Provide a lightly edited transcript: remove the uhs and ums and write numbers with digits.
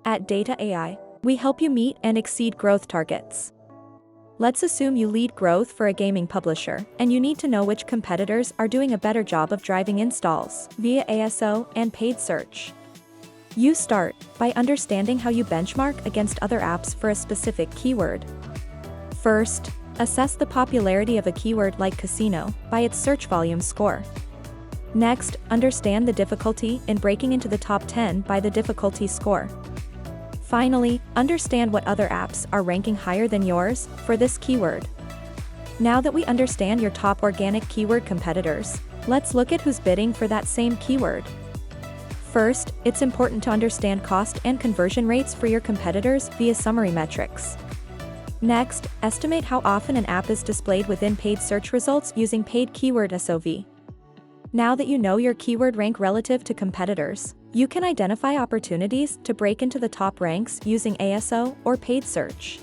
At Data.ai, we help you meet and exceed growth targets. Let's assume you lead growth for a gaming publisher, and you need to know which competitors are doing a better job of driving installs via ASO and paid search. You start by understanding how you benchmark against other apps for a specific keyword. First, assess the popularity of a keyword like casino by its search volume score. Next, understand the difficulty in breaking into the top 10 by the difficulty score. Finally, understand what other apps are ranking higher than yours for this keyword. Now that we understand your top organic keyword competitors, let's look at who's bidding for that same keyword. First, it's important to understand cost and conversion rates for your competitors via summary metrics. Next, estimate how often an app is displayed within paid search results using paid keyword SOV. Now that you know your keyword rank relative to competitors, you can identify opportunities to break into the top ranks using ASO or paid search.